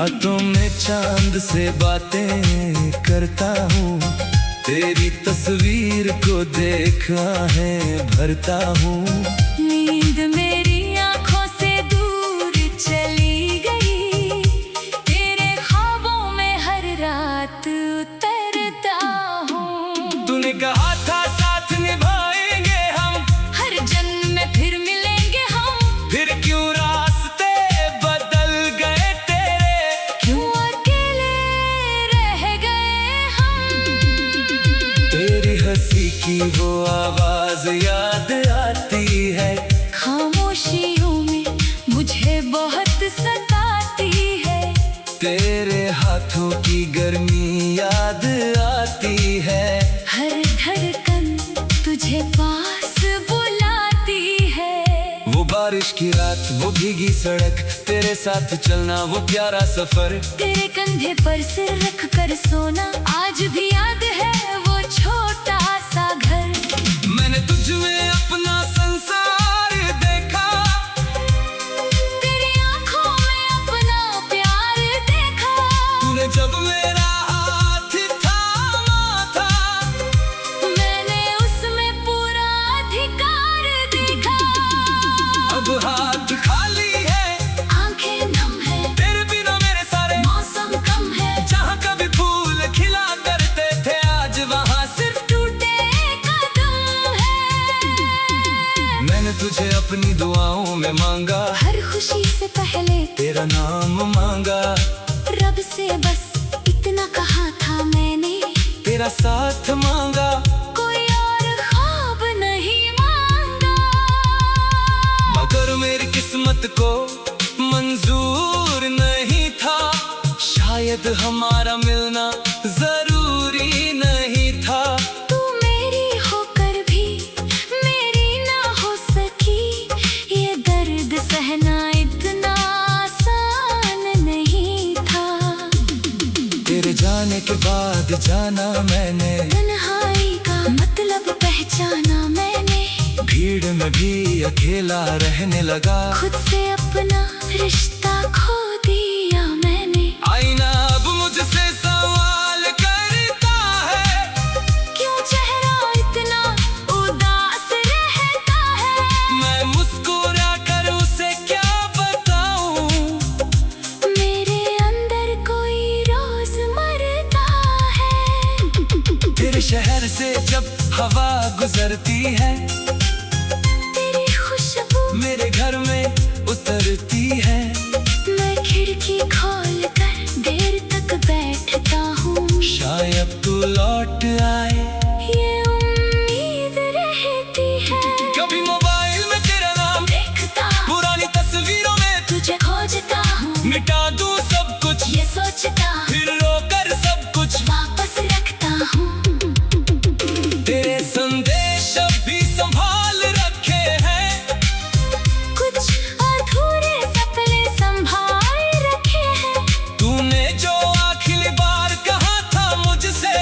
रातों में चांद से बातें करता हूँ, तेरी तस्वीर को देखा है भरता हूँ। नींद मेरी आंखों से दूर चली गई, तेरे ख्वाबों में हर रात उतरता हूँ। तूने कहा था साथ निभाएंगे हम, हर जन्म में फिर मिलेंगे हम, फिर क्यों रास्ते बदल गए तेरे, क्यों अकेले रह गए हम। तेरी हंसी की वो आवाज याद आती है, खामोशियों में मुझे बहुत सताती है, तेरे हाथों की गर्मी याद आती है। हर धड़कन तुझे पास बुलाती है। वो बारिश की रात, वो भीगी सड़क, तेरे साथ चलना वो प्यारा सफर, तेरे कंधे पर सिर रख कर सोना, आज भी याद है वो छोटा सा घर। मैंने तुझ में अपना संसार देखा, तेरी आंखों में अपना प्यार देखा, तूने जब मेरा हाथ थामा था, मैंने उसमें पूरा अधिकार देखा। अब हाथ खाली है, आंखें नम है, तेरे बिना मेरे सारे मौसम कम है, जहाँ कभी फूल खिला करते थे, आज वहाँ सिर्फ टूटे कदम है। मैंने तुझे अपनी दुआओं में मांगा, हर खुशी से पहले तेरा नाम मांगा, रब से बस इतना कहा था मैंने, तेरा साथ मांगा। कोई और ख्वाब नहीं मांगा। मगर मेरी किस्मत को मंजूर नहीं था, शायद हमारा मिलना जरूरी नहीं था। तू मेरी होकर भी मेरी ना हो सकी, ये दर्द सहना इतना आसान नहीं था। तेरे जाने के बाद जाना मैंने, तन्हाई का मतलब पहचाना मैंने, भीड़ में भी अकेला रहने लगा, खुद से अपना रिश्ता खो दिया मैंने। आईना अब मुझसे सवाल करता है, क्यों चेहरा इतना उदास रहता है। मैं मुस्कुरा कर उसे क्या बताऊं, मेरे अंदर कोई रोज मरता है। तेरे शहर से जब हवा गुजरती है, तेरी खुशबू मेरे घर में उतरती है, मैं खिड़की खोल कर देर तक बैठता हूँ, शायद तू लौट आए। ये उम्मीद रहती है। कभी मोबाइल में तेरा नाम देखता पुरानी तस्वीरों में, तुझे खोजता हूँ, मिटा दूं सब कुछ, ये सोचता फिर रोकर सब कुछ वापस रखता हूँ। तेरे संदेश अभी संभाल रखे हैं, कुछ अधूरे सपने संभाल रखे हैं, तूने जो आखिरी बार कहा था मुझसे,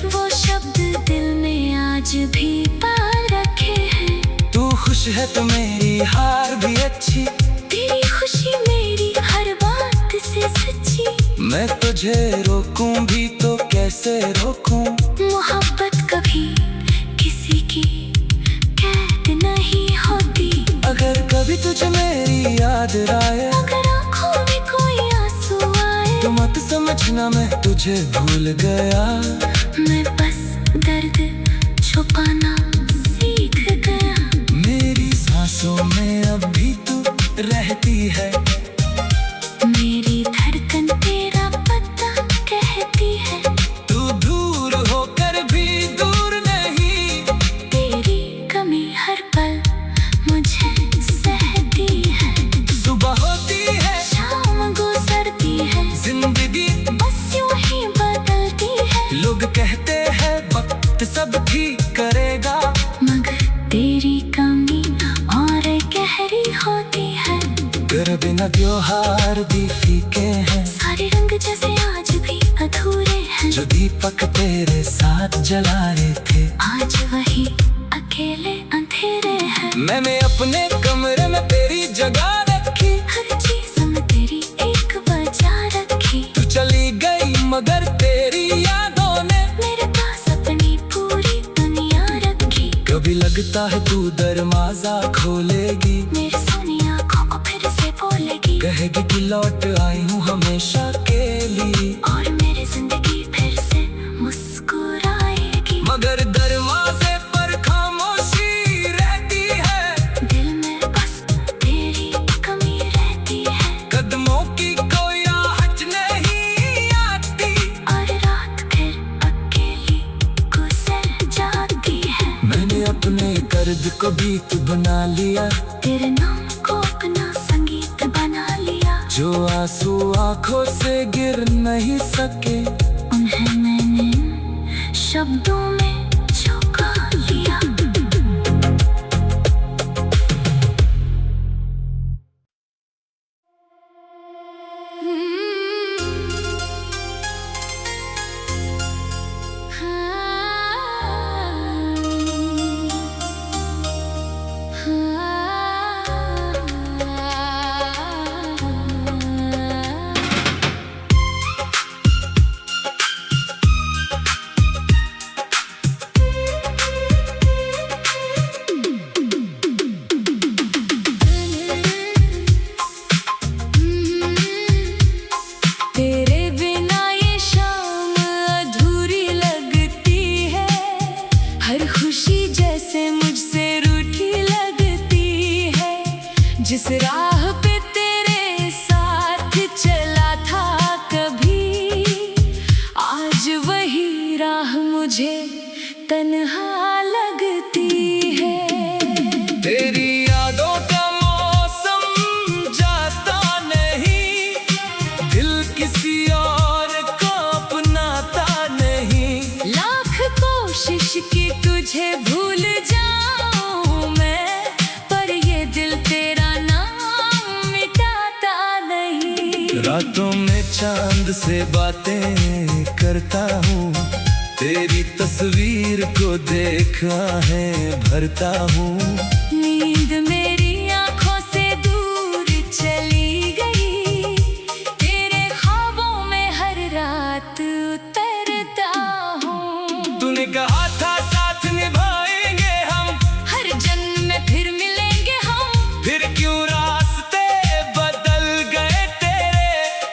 वो शब्द दिल में आज भी पाल रखे हैं। तू खुश है तो मेरी हार भी अच्छी, तेरी खुशी मेरी हर बात से सच्ची, मैं तुझे रोकूं भी तो कैसे रोकूं, मोहब्बत कभी किसी की कैद नहीं होती। अगर कभी तुझे मेरी याद आए, अगर आँखों में कोई आंसू आए, तो मत समझना मैं तुझे भूल गया, मैं बस दर्द छुपाना सीख गया। मेरी सांसों में अब भी तू रहती है, मेरी धड़कन तेरा पता कहती है, तू दूर होकर भी दूर नहीं, तेरी कमी हर पल मुझे सहती है। सुबह होती है, शाम गुजरती है, जिंदगी बस यूं ही बदलती है। लोग कहते हैं वक्त सब ठीक करेगा, मगर तेरी कमी और गहरी होती है। तेरे बिना त्योहार भी फीके हैं, सारे रंग जैसे आज भी अधूरे हैं, जो दीपक तेरे साथ जलाए थे, आज वही अकेले अंधेरे हैं। मैंने अपने कमरे में तेरी जगह रखी, हर चीज में तेरी एक वजह चाहे तू दरवाजा खोलेगी, मेरी सुनी आँखों को फिर से बोलेगी, कहेगी कि लौट आई हूँ हमेशा के लिए, और मेरी जिंदगी फिर से मुस्कुराएगी। मगर दरवाजे पर खामोशी रहती है, दिल में बस तेरी कमी रहती है, कदमों की कोई आहट नहीं आती, और रात फिर अकेली गुजर जाती है। मैंने अपने दर्द को बीत बना लिया, तेरे नाम को अपना संगीत बना लिया, जो आंसू आंखों से गिर नहीं सके, उन्हें मैंने शब्दों में छुपा लिया। तेरे बिना ये शाम अधूरी लगती है, हर खुशी जैसे मुझसे रूठी लगती है, जिस राह पे तेरे साथ चला था कभी, आज वही राह मुझे तन्हा लगती है। तेरी यादों का मौसम जाता नहीं, दिल किसी और को अपनाता नहीं, लाख कोशिश की तुझे भूल जाऊं मैं, पर ये दिल तेरा नाम मिटाता नहीं। रातों में चांद से बातें करता हूँ, तेरी तस्वीर को देखा है भरता हूँ, नींद मेरी आंखों से दूर चली गई, तेरे ख्वाबों में हर रात उतरता हूँ। तूने कहा था साथ निभाएंगे हम, हर जन्म में फिर मिलेंगे हम, फिर क्यों रास्ते बदल गए तेरे,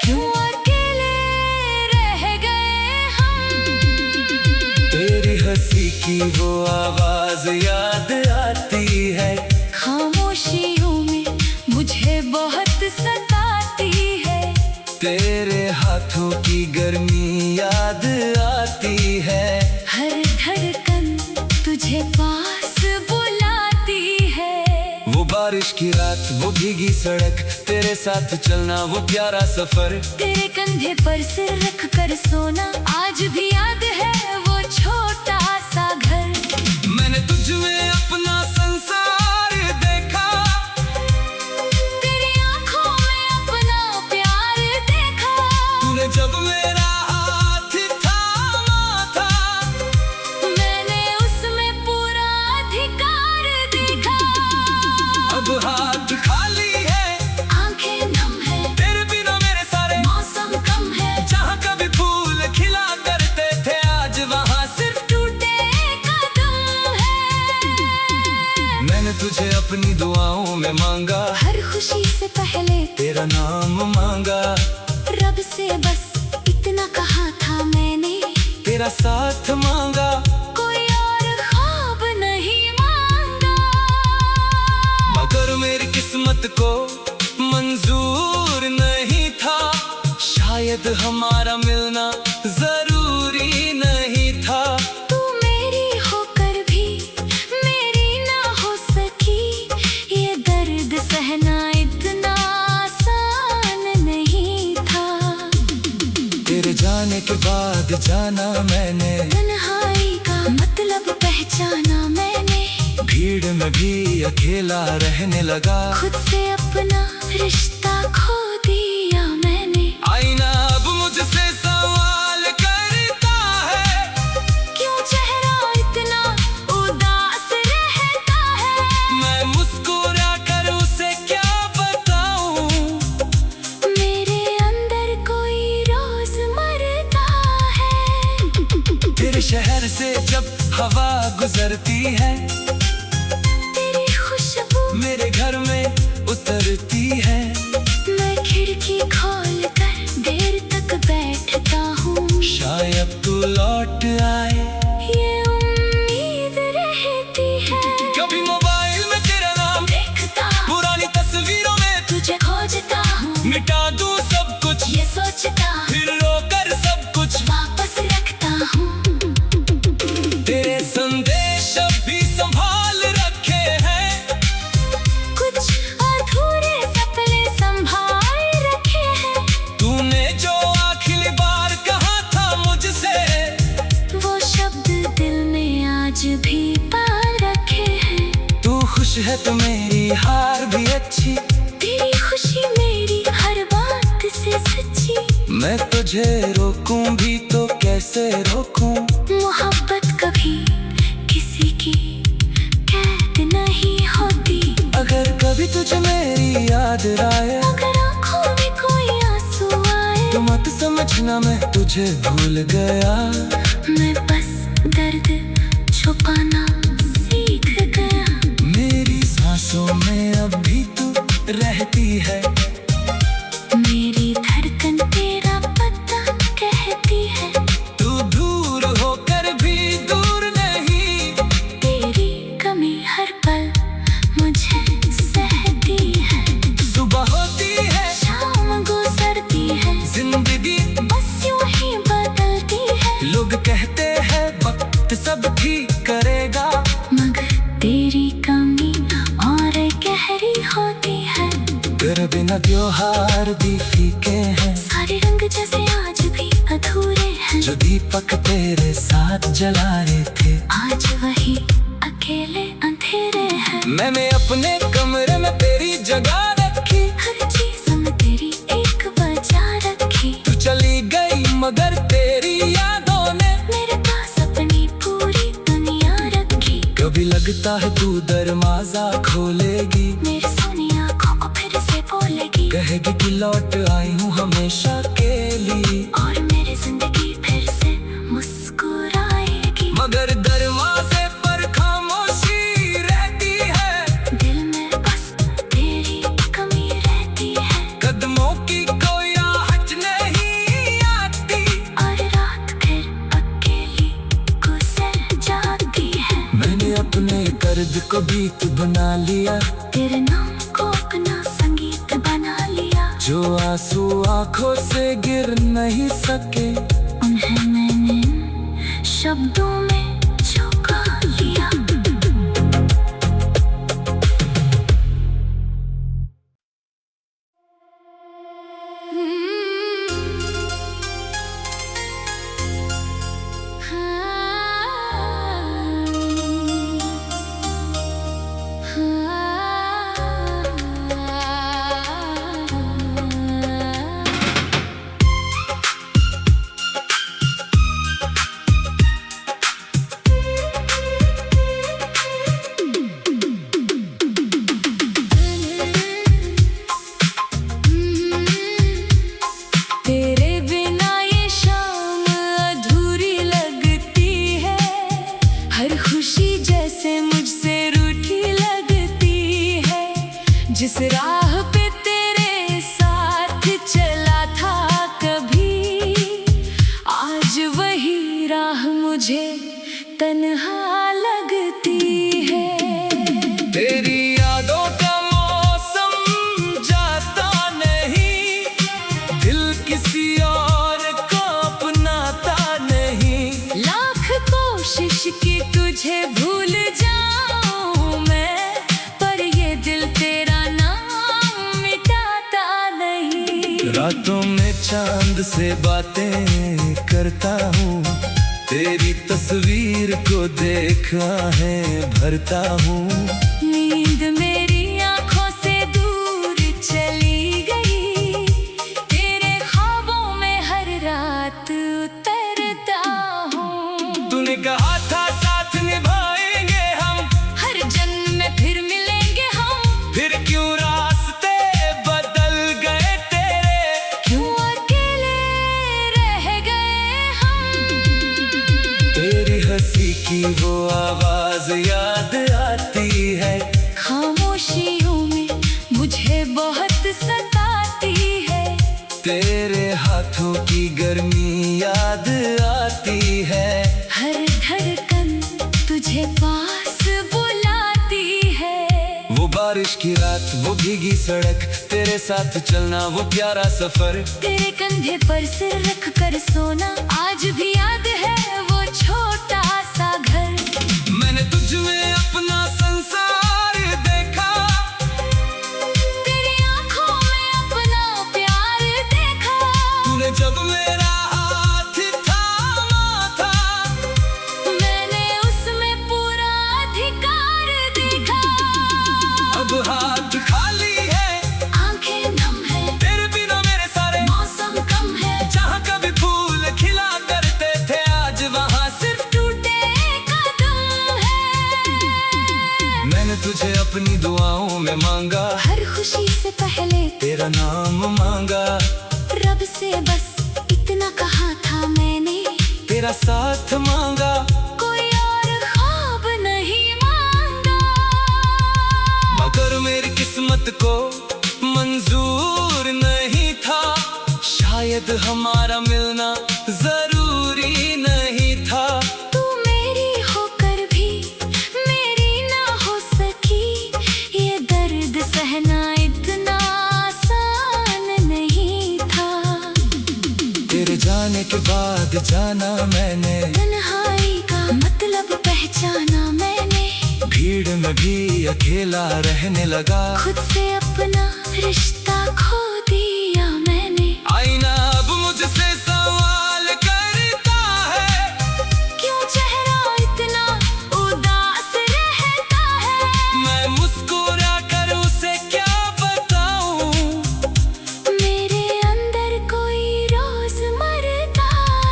क्यों अकेले रह गए हम। तेरी हंसी की वो आवाज याद आती है, खामोशियों में मुझे बहुत सताती है, तेरे हाथों की गर्मी याद आती है, हर धड़कन तुझे पास बुलाती है। वो बारिश की रात, वो भीगी सड़क, तेरे साथ चलना वो प्यारा सफर, तेरे कंधे पर सिर रख कर सोना, आज भी याद है वो छोटा सा घर। मैंने तुझ में अपना संसार देखा, तेरी आंखों में अपना प्यार देखा, तूने जब मेरा हाथ थामा था, मैंने उसमें पूरा अधिकार देखा। अब हाथ खाली है, आंखें नम है, तेरे बिना मेरे सारे मौसम कम है, जहाँ कभी फूल खिला करते थे, आज वहाँ सिर्फ टूटे कदम है। मैंने तुझे अपनी दुआओं में मांगा, हर खुशी से पहले तेरा नाम मांगा, रब से बस इतना कहा था मैंने, तेरा साथ मांगा, कोई और ख्वाब नहीं मांगा। मगर मेरी किस्मत को मंजूर नहीं था, शायद हमारा मिलना जरूरी नहीं था। तू मेरी होकर भी मेरी ना हो सकी, ये दर्द सहना इतना आसान नहीं था। तेरे जाने के बाद जाना मैंने, तन्हाई का मतलब पहचाना मैंने, भीड़ में भी अकेला रहने लगा, खुद से अपना रिश्ता खो दिया मैंने। आईना अब मुझसे सवाल करता है, क्यों चेहरा इतना उदास रहता है, मैं मुस्कुरा कर उसे क्या बताऊं, मेरे अंदर कोई रोज मरता है। तेरे शहर से जब हवा गुजरती है, मिटा दूं सब कुछ, ये सोचता फिर रोकर सब कुछ वापस रखता हूँ। तेरे संदेश अभी संभाल रखे हैं, कुछ अधूरे सपने संभाल रखे हैं। तूने जो आखिरी बार कहा था मुझसे, वो शब्द दिल में आज भी पाल रखे हैं। तू खुश है तो मेरी हार भी अच्छी, तेरी खुशी मेरी हर बात से सच्ची। मैं तुझे रोकूं भी तो कैसे रोकूं। मोहब्बत कभी किसी की कैद नहीं होती। अगर कभी तुझे मेरी याद आए, अगर आँखों में कोई आंसू आए, तो मत समझना मैं तुझे भूल गया। मैं बस दर्द छुपाना सीख गया। मेरी सांसों में अब भी तू रहती है, मेरी धड़कन तेरा पता कहती है। तू दूर होकर भी दूर नहीं, तेरी कमी हर पल मुझे सहती है। सुबह होती है शाम गुजरती है, जिंदगी बस यूं ही बदलती है। लोग कहते हैं वक्त सब ठीक करेगा, मगर तेरी कमी और गहरी होती है। तेरे बिना त्योहार भी फीके हैं, सारे रंग जैसे आज भी अधूरे हैं। जो दीपक तेरे साथ जला रहे थे, आज वही अकेले अंधेरे हैं। मैंने अपने कमरे में तेरी जगह रखी, हर चीज में तेरी एक वजह रखी। तू चली गई मगर तेरी यादों ने मेरे पास अपनी पूरी दुनिया रखी। कभी लगता है तू दरवाजा खोलेगी, मेरी सोनी आँखों को फिर से बोलेगी। कहेगी कि लौट आई हूँ हमेशा के लिए, और मेरी जिंदगी फिर से मुस्कुराएगी। मगर दरवाजे पर खामोशी रहती है, दिल में बस तेरी कमी रहती है। कदमों की कोई आहट नहीं आती, और रात फिर अकेली गुजर जाती है। मैंने अपने दर्द को बीत बना लिया, तेरे नाम को अपना संगीत बना लिया। जो आंसू आंखों से गिर नहीं सके, उन्हें मैंने शब्दों में छुपा लिया। तेरे बिना ये शाम अधूरी लगती है। हर खुशी जैसे मुझसे रूठी लगती है। जिस राह पे तेरे साथ चला था कभी, आज वही राह मुझे तन्हा लगती है। तेरी यादों का मौसम जाता नहीं, दिल किसी और को अपनाता नहीं। लाख कोशिश की तुझे भूल जाऊं मैं, पर ये दिल तेरा नाम मिटाता नहीं। रातों में चांद से बातें करता हूँ, तेरी तस्वीर को देखा है भरता हूँ। नींद मेरी आंखों से दूर चली गई, तेरे ख्वाबों में हर रात उतरता हूँ। तूने कहा था साथ निभाएंगे हम, हर जन्म में फिर मिलेंगे हम। फिर क्यों रास्ते बदल गए तेरे, क्यों अकेले रह गए हम। तेरी हंसी की वो आवाज याद आती है, खामोशियों में मुझे बहुत सताती है। तेरे हाथों की गर्मी याद आती है। हर धड़कन तुझे पास बुलाती है। वो बारिश बारिश की रात वो भीगी सड़क, तेरे साथ चलना वो प्यारा सफर। तेरे कंधे पर सिर रख कर सोना, आज भी याद है वो छोटा सा घर। मैंने तुझ में अपना संसार देखा, तेरी आंखों में अपना प्यार देखा। तूने जब मेरा हाथ थामा था, मैंने उसमें पूरा अधिकार देखा। अब हाथ खाली है, आंखें नम है, तेरे बिना मेरे सारे मौसम कम है। जहाँ कभी फूल खिला करते थे, आज वहाँ सिर्फ टूटे कदम है। मैंने तुझे अपनी दुआओं में मांगा, हर खुशी से पहले तेरा नाम मांगा। रब से बस इतना कहा था मैंने, तेरा साथ मांगा, कोई और ख्वाब नहीं मांगा। मगर मेरी किस्मत को मंजूर नहीं था, शायद हमारा मिलना जरूरी नहीं था। तू मेरी होकर भी मेरी ना हो सकी, ये दर्द सहना इतना आसान नहीं था। तेरे जाने के बाद जाना मैंने, तन्हाई का मतलब पहचाना मैंने। भीड़ में भी अकेला रहने लगा, खुद से अपना रिश्ता खो दिया मैंने। आईना अब मुझसे सवाल करता है, क्यों चेहरा इतना उदास रहता है। मैं मुस्कुरा कर उसे क्या बताऊं। मेरे अंदर कोई रोज मरता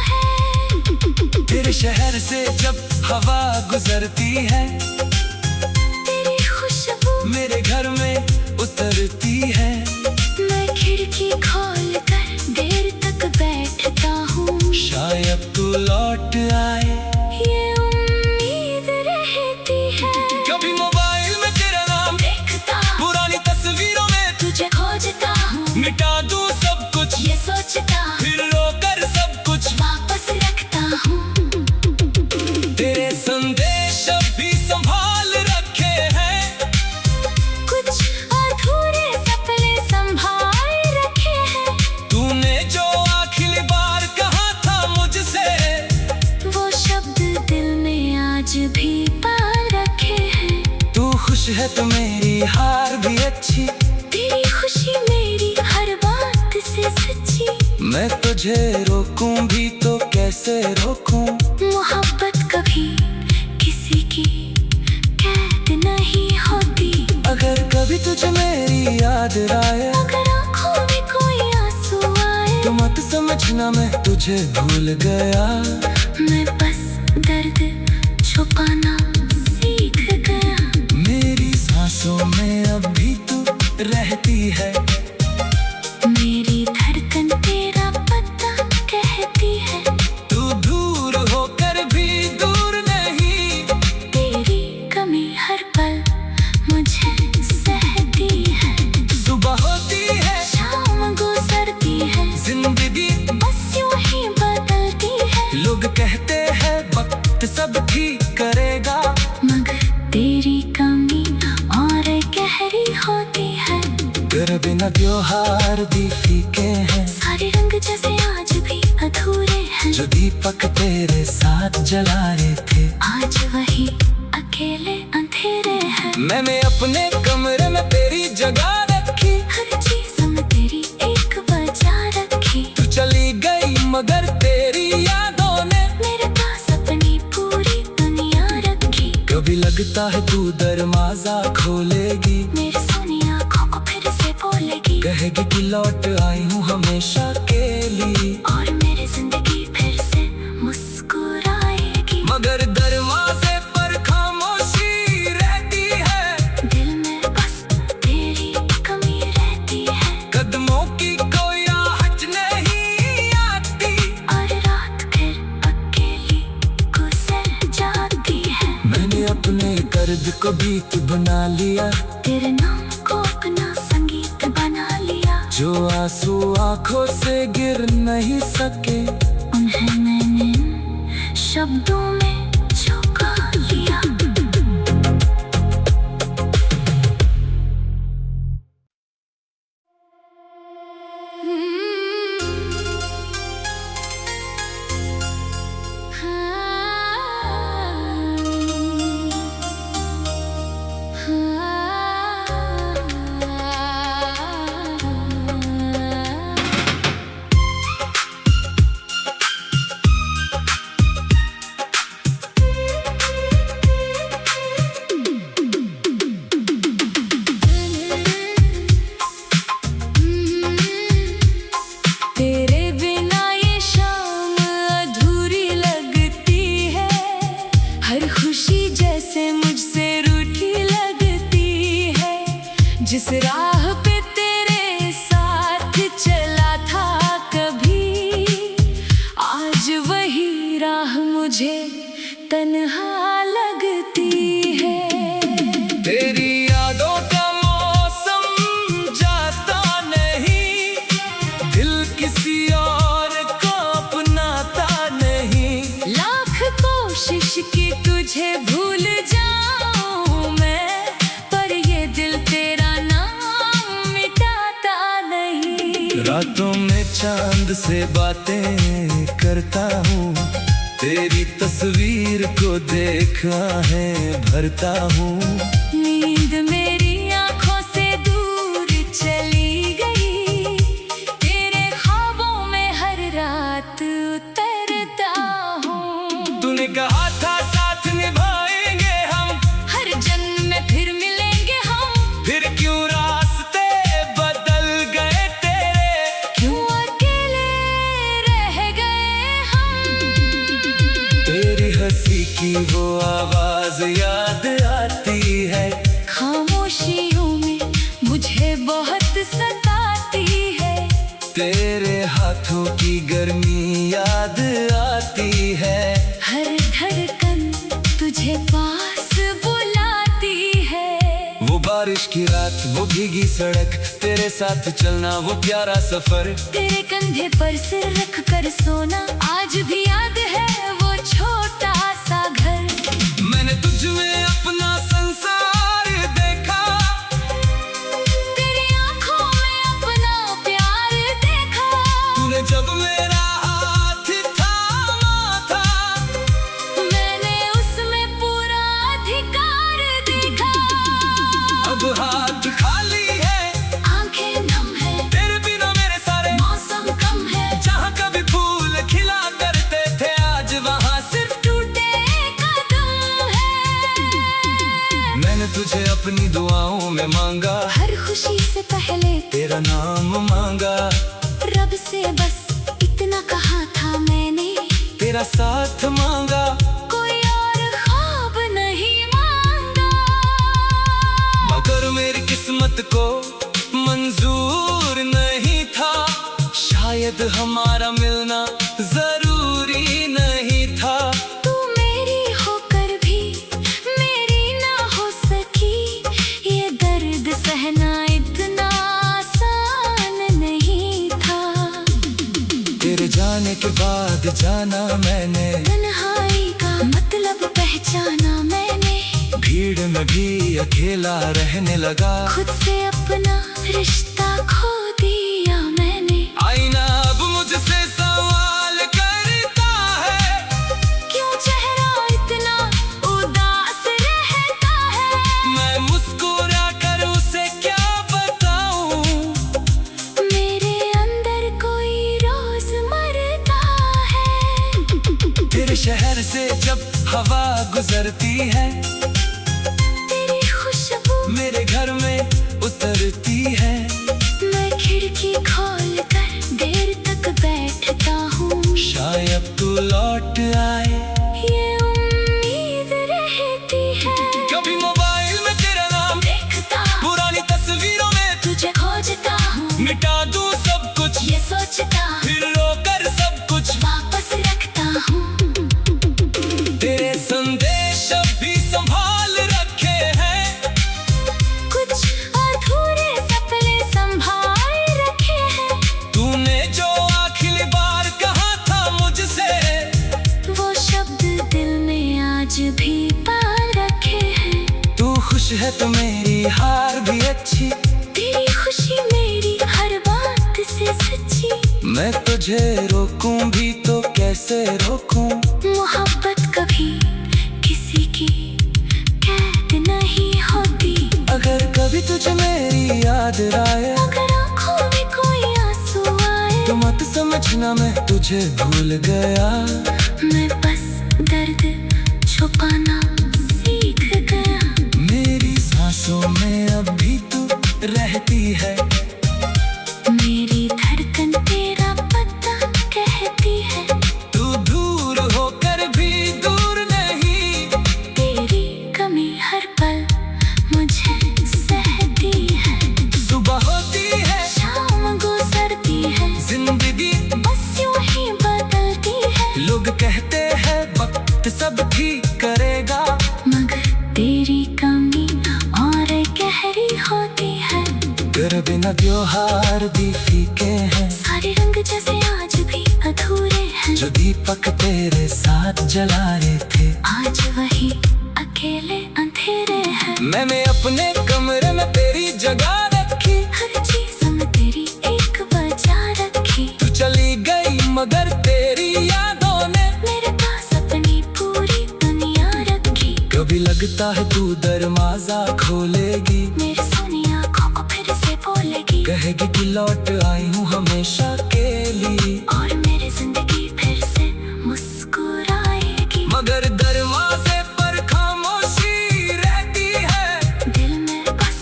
है। तेरे शहर से जब हवा गुजरती है, तेरी खुशबू मेरे घर में उतरती है। मैं खिड़की खोल कर देर तक बैठता हूँ, शायद तू लौट आए, ये उम्मीद रहती है। कभी मोबाइल में तेरा नाम देखता पुरानी तस्वीरों में, तुझे खोजता हूँ, मिटा दूं सब कुछ ये सोचता फिर रोकर सब कुछ वापस रखता हूँ। तेरे संदेश अभी संभाल रखे हैं, कुछ अधूरे सपने संभाल रखे हैं। तूने जो आखिरी बार कहा था मुझसे, वो शब्द दिल में आज भी पाल रखे हैं। तू खुश है तो मेरी हार भी अच्छी, तेरी खुशी मेरी हर बात से सच्ची। मैं तुझे रोकूं भी तो कैसे रोकूं। मोहब्बत कभी किसी की कैद नहीं होती, अगर कभी तुझे मेरी याद आए, अगर आँखों में कोई आंसू आए, तो मत समझना मैं तुझे भूल गया। मैं बस दर्द छुपाना सीख गया। मेरी सांसों में अब भी तू रहती है, मेरी धड़कन तेरा पता कहती है। तू दूर होकर भी दूर नहीं, तेरी कमी हर पल मुझे सहती है। सुबह होती है शाम गुजरती है, जिंदगी बस यूं ही बदलती है। लोग कहते हैं वक्त सब ठीक करेगा, मगर तेरी कमी और गहरी होती है। तेरे बिना त्योहार भी फीके हैं, सारे रंग जैसे आज भी अधूरे हैं। जो दीपक तेरे साथ जला रहे थे, आज वही अकेले अंधेरे हैं। मैंने अपने कमरे में तेरी जगह रखी, हर चीज में तेरी एक वजह रखी। तू चली गई मगर तेरी यादों ने मेरे पास अपनी पूरी दुनिया रखी। कभी लगता है तू दरवाजा खोलेगी, मेरी सुनी आँखों को फिर से बोलेगी, कहेगी कि लौट आई हूँ हमेशा के लिए। और मेरी जिंदगी फिर से मुस्कुराएगी। मगर दरवाजे पर खामोशी रहती है, दिल में बस तेरी कमी रहती है। कदमों की कोई आहट नहीं आती, और रात फिर अकेली गुजर जाती है। मैंने अपने कर्द को बीत बना लिया, तेरे नाम को अपना संगीत बना लिया। जो आंसू आंखों से गिर नहीं सके, उन्हें मैंने शब्दों में छुपा लिया। तन्हा लगती है। तेरी यादों का मौसम जाता नहीं, दिल किसी और को अपनाता नहीं। लाख कोशिश की तुझे भूल जाऊं मैं, पर ये दिल तेरा नाम मिटाता नहीं। रातों में चांद से बातें करता हूँ, तेरी तस्वीर को देखा है भरता हूँ। नींद मेरी आंखों से दूर चली गई, तेरे ख्वाबों में हर रात उतरता हूँ। तूने कहा था साथ निभाएंगे हम, हर जन्म में फिर मिलेंगे हम, फिर क्यों रास्ते बदल गए तेरे? क्यों अकेले रह गए हम। तेरी हंसी की वो आवाज याद आती है, खामोशियों में मुझे बहुत सताती है। तेरे हाथों की गर्मी याद आती है। हर धड़कन तुझे पास बुलाती है। वो बारिश की रात, वो भीगी सड़क, तेरे साथ चलना वो प्यारा सफर। तेरे कंधे पर सिर रख कर सोना, आज भी याद है वो छोटा सा घर। मैंने तुझ में अपना संसार देखा, तेरी आंखों में अपना प्यार देखा। तूने जब मेरा हाथ थामा था, मैंने उसमें पूरा अधिकार देखा। अब हाथ खाली है, आंखें नम है, तेरे बिना मेरे सारे मौसम कम है। जहाँ कभी फूल खिला करते थे, आज वहाँ सिर्फ टूटे कदम है। मैंने तुझे अपनी दुआओं में मांगा, हर खुशी से पहले तेरा नाम मांगा। रब से बस इतना कहा था मैंने, तेरा साथ मांगा। कोई और ख्वाब नहीं मांगा। मगर मेरी किस्मत को मंजूर नहीं था, शायद हमारा मिलना जरूरी नहीं था। तू मेरी होकर भी मेरी ना हो सकी, ये दर्द सहना इतना आसान नहीं था। तेरे जाने के बाद जाना मैंने, तन्हाई का मतलब पहचाना मैंने। भीड़ में भी अकेला रहने लगा, खुद से अपना रिश्ता खो दिया मैंने। आईना अब मुझसे सवाल करता है, क्यों चेहरा इतना उदास रहता है। मैं मुस्कुरा कर उसे क्या बताऊं। मेरे अंदर कोई रोज मरता है। तेरे शहर से जब हवा गुजरती है, तेरी खुशबू मेरे घर में उतरती है। मैं खिड़की खोल कर देर तक बैठता हूँ, शायद तू लौट आए, ये उम्मीद रहती है। कभी मोबाइल में तेरा नाम देखता पुरानी तस्वीरों में, तुझे खोजता हूँ, मिटा दूं सब कुछ, ये सोचता फिर रोकर सब कुछ वापस रखता हूँ। तेरे संदेश अभी संभाल रखे हैं, कुछ अधूरे सपने संभाल रखे हैं। तूने जो आखिरी बार कहा था मुझसे, वो शब्द दिल में आज भी पाल रखे हैं। तू खुश है तो मेरी हार भी अच्छी, तेरी खुशी मेरी हर बात से सच्ची। मैं तुझे रोकूं भी तो कैसे रोकूं। मोहब्बत कभी किसी की कैद नहीं होती। अगर कभी तुझे मेरी याद आए, अगर आँखों में कोई आंसू आए, तो मत समझना मैं तुझे भूल गया। मैं बस दर्द छुपाना सीख गया। मेरी सांसों में अब भी तू रहती है, मेरी धड़कन तेरा पता कहती है। तू दूर होकर भी दूर नहीं, तेरी कमी हर पल मुझे सहती है। सुबह होती है, शाम गुजरती है, जिंदगी बस यूं ही बदलती है। लोग कहते हैं वक्त सब ठीक बिना त्योहार भी फीके हैं, सारे रंग जैसे आज भी अधूरे हैं। जो दीपक तेरे साथ जला रहे थे आज वही अकेले अंधेरे हैं। मैंने अपने कमरे में तेरी जगह रखी, हर चीज में तेरी एक वजह रखी। तू चली गई मगर तेरी यादों ने मेरे पास अपनी पूरी दुनिया रखी। कभी लगता है तू दरवाजा खोलेगी, मेरी सुनी आँखों को फिर से बोलेगी, कहेगी कि लौट आई हूँ हमेशा के लिए, और मेरी जिंदगी फिर से मुस्कुराएगी। मगर दरवाजे पर खामोशी रहती है, दिल में बस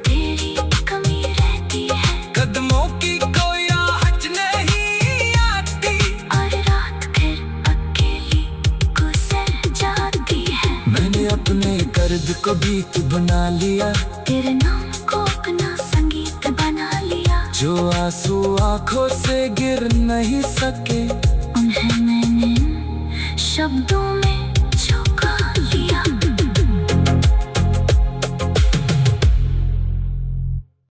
तेरी कमी रहती है। कदमों की कोई आहट नहीं आती, और रात फिर अकेली गुजर जाती है। मैंने अपने कर्द को गीत बना लिया, तेरे नाम को अपना संगीत बना लिया। जो आंसू आंखों से गिर नहीं सके उन्हें मैंने शब्दों में